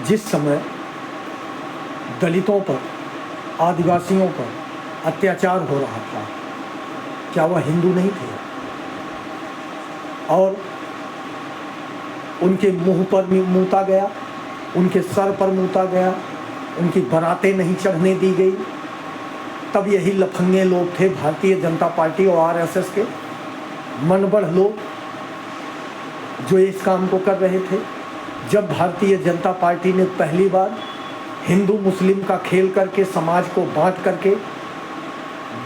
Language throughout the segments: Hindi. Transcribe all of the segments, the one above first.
जिस समय दलितों पर, आदिवासियों पर अत्याचार हो रहा था, क्या वह हिंदू नहीं थे? और उनके मुंह पर मूता गया, उनके सर पर मूता गया, उनकी बारातें नहीं चढ़ने दी गई। तब यही लफंगे लोग थे, भारतीय जनता पार्टी और आरएसएस के मनबढ़ लोग, जो इस काम को कर रहे थे। जब भारतीय जनता पार्टी ने पहली बार हिंदू मुस्लिम का खेल करके, समाज को बांट करके,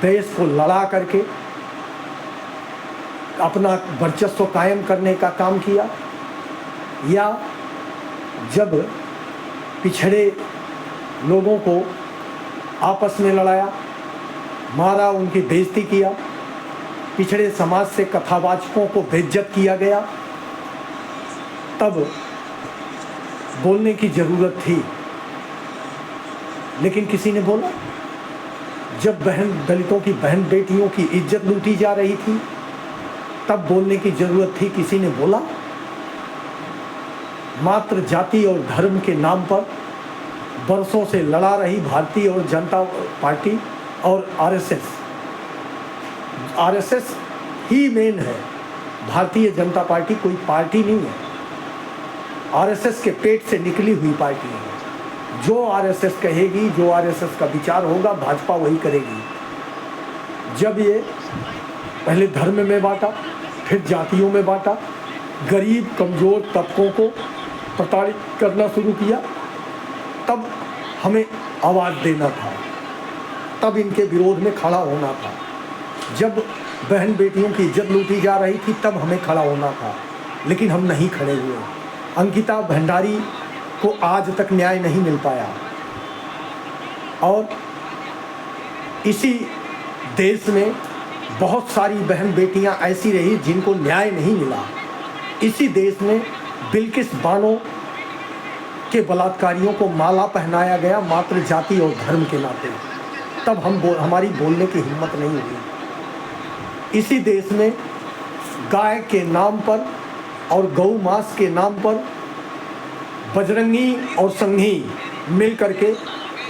देश को लड़ा करके अपना वर्चस्व कायम करने का काम किया, या जब पिछड़े लोगों को आपस में लड़ाया, मारा, उनकी बेइज्जती किया, पिछड़े समाज से कथावाचकों को बेइज्जत किया गया, तब बोलने की ज़रूरत थी। लेकिन किसी ने बोला? जब दलितों की बहन बेटियों की इज्जत लूटी जा रही थी, तब बोलने की ज़रूरत थी, किसी ने बोला? मात्र जाति और धर्म के नाम पर बरसों से लड़ा रही भारतीय और जनता पार्टी और आरएसएस ही मेन है। भारतीय जनता पार्टी कोई पार्टी नहीं है, आरएसएस के पेट से निकली हुई पार्टी है। जो आरएसएस कहेगी, जो आरएसएस का विचार होगा, भाजपा वही करेगी। जब ये पहले धर्म में बांटा, फिर जातियों में बांटा, गरीब कमज़ोर तबकों को प्रताड़ित करना शुरू किया, तब हमें आवाज़ देना था, तब इनके विरोध में खड़ा होना था। जब बहन बेटियों की इज्जत लूटी जा रही थी, तब हमें खड़ा होना था, लेकिन हम नहीं खड़े हुए। अंकिता भंडारी को आज तक न्याय नहीं मिल पाया, और इसी देश में बहुत सारी बहन बेटियां ऐसी रही जिनको न्याय नहीं मिला। इसी देश में बिल्किस बानो के बलात्कारियों को माला पहनाया गया मात्र जाति और धर्म के नाते, तब हमारी बोलने की हिम्मत नहीं हुई। इसी देश में गाय के नाम पर और गौ मांस के नाम पर बजरंगी और संघी मिल करके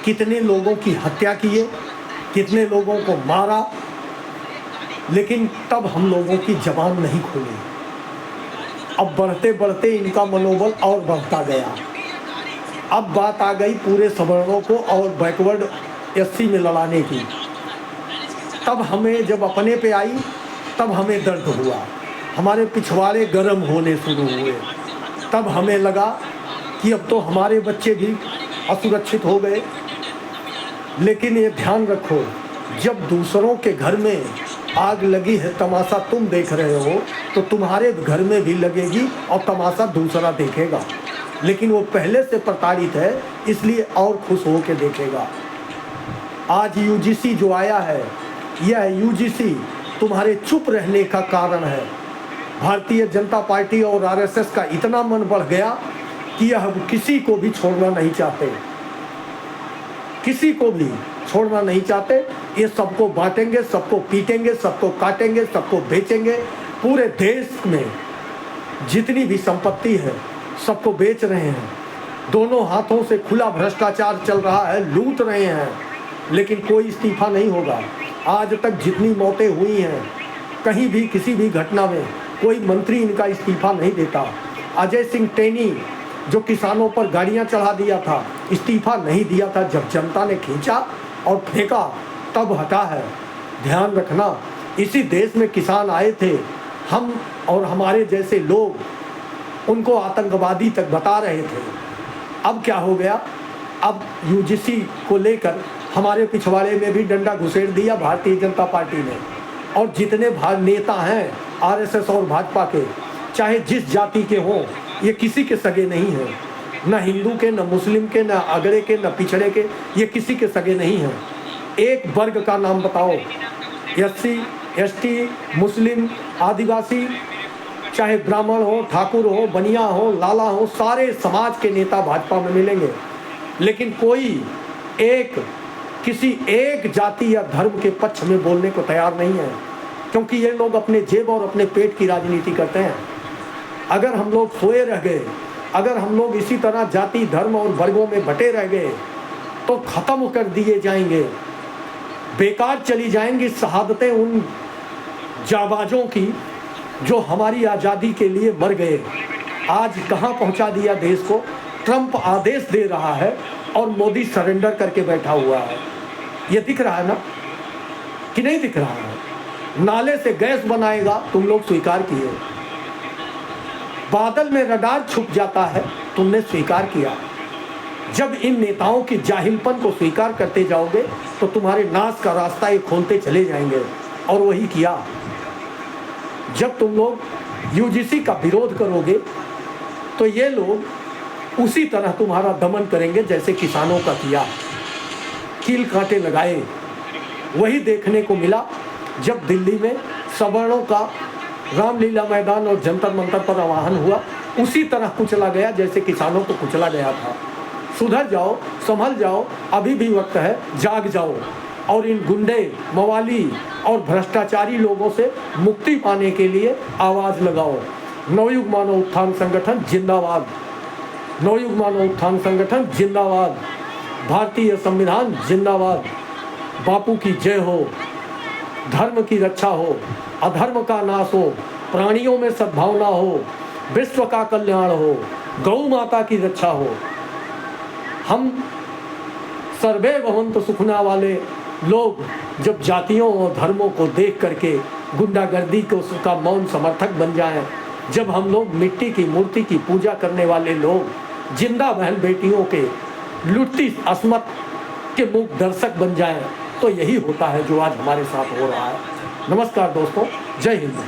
कितने लोगों की हत्या किए, कितने लोगों को मारा, लेकिन तब हम लोगों की जबान नहीं खोली। अब बढ़ते बढ़ते इनका मनोबल और बढ़ता गया। अब बात आ गई पूरे सवर्णों को और बैकवर्ड एससी में लड़ाने की। तब हमें जब अपने पे आई, तब हमें दर्द हुआ, हमारे पिछवाड़े गर्म होने शुरू हुए। तब हमें लगा कि अब तो हमारे बच्चे भी असुरक्षित हो गए। लेकिन ये ध्यान रखो, जब दूसरों के घर में आग लगी है, तमाशा तुम देख रहे हो, तो तुम्हारे घर में भी लगेगी और तमाशा दूसरा देखेगा। लेकिन वो पहले से प्रताड़ित है, इसलिए और खुश हो के देखेगा। आज यूजीसी जो आया है, यह यूजीसी तुम्हारे चुप रहने का कारण है। भारतीय जनता पार्टी और आरएसएस का इतना मन बढ़ गया कि यह किसी को भी छोड़ना नहीं चाहते, किसी को भी छोड़ना नहीं चाहते। ये सबको बांटेंगे, सबको पीटेंगे, सबको काटेंगे, सबको बेचेंगे। पूरे देश में जितनी भी संपत्ति है सबको बेच रहे हैं। दोनों हाथों से खुला भ्रष्टाचार चल रहा है, लूट रहे हैं, लेकिन कोई इस्तीफा नहीं होगा। आज तक जितनी मौतें हुई हैं, कहीं भी किसी भी घटना में कोई मंत्री इनका इस्तीफा नहीं देता। अजय सिंह टेनी जो किसानों पर गाड़ियां चढ़ा दिया था, इस्तीफा नहीं दिया था। जब जनता ने खींचा और फेंका, तब हटा है। ध्यान रखना, इसी देश में किसान आए थे, हम और हमारे जैसे लोग उनको आतंकवादी तक बता रहे थे। अब क्या हो गया? अब यूजीसी को लेकर हमारे पिछवाड़े में भी डंडा घुसेड़ दिया भारतीय जनता पार्टी ने। और जितने नेता हैं आरएसएस और भाजपा के, चाहे जिस जाति के हों, ये किसी के सगे नहीं हैं, न हिंदू के, न मुस्लिम के, न अगड़े के, न पिछड़े के, ये किसी के सगे नहीं हैं। एक वर्ग का नाम बताओ, एससी, एसटी, मुस्लिम, आदिवासी, चाहे ब्राह्मण हो, ठाकुर हो, बनिया हो, लाला हो, सारे समाज के नेता भाजपा में मिलेंगे। लेकिन कोई किसी एक जाति या धर्म के पक्ष में बोलने को तैयार नहीं है, क्योंकि ये लोग अपने जेब और अपने पेट की राजनीति करते हैं। अगर हम लोग सोए रह गए अगर हम लोग इसी तरह जाति धर्म और वर्गों में बटे रह गए तो ख़त्म कर दिए जाएंगे, बेकार चली जाएंगी शहादतें उन जाबाजों की जो हमारी आज़ादी के लिए मर गए। आज कहाँ पहुँचा दिया देश को। ट्रंप आदेश दे रहा है और मोदी सरेंडर करके बैठा हुआ है। ये दिख रहा है ना कि नहीं दिख रहा है। नाले से गैस बनाएगा, तुम लोग स्वीकार किए। बादल में रडार छुप जाता है, तुमने स्वीकार किया। जब इन नेताओं की जाहिलपन को स्वीकार करते जाओगे तो तुम्हारे नाश का रास्ता ये खोलते चले जाएंगे। और वही किया। जब तुम लोग यूजीसी का विरोध करोगे तो ये लोग उसी तरह तुम्हारा दमन करेंगे जैसे किसानों का किया, कील कांटे लगाए। वही देखने को मिला जब दिल्ली में सवर्णों का रामलीला मैदान और जंतर मंतर पर आह्वान हुआ, उसी तरह कुचला गया जैसे किसानों को कुचला गया था। सुधर जाओ, संभल जाओ, अभी भी वक्त है, जाग जाओ और इन गुंडे, मवाली और भ्रष्टाचारी लोगों से मुक्ति पाने के लिए आवाज़ लगाओ। नवयुग मानव उत्थान संगठन जिंदाबाद, नवयुग मानव उत्थान संगठन जिंदाबाद, भारतीय संविधान जिंदाबाद। बापू की जय हो, धर्म की रक्षा हो, अधर्म का नाश हो, प्राणियों में सद्भावना हो, विश्व का कल्याण हो, गौ माता की रक्षा हो। हम सर्वे भवन्तु सुखना वाले लोग जब जातियों और धर्मों को देख करके गुंडागर्दी को उसका मौन समर्थक बन जाएं, जब हम लोग मिट्टी की मूर्ति की पूजा करने वाले लोग जिंदा बहन बेटियों के लुटती असमत के मूक दर्शक बन जाएं, तो यही होता है जो आज हमारे साथ हो रहा है। नमस्कार दोस्तों, जय हिंद।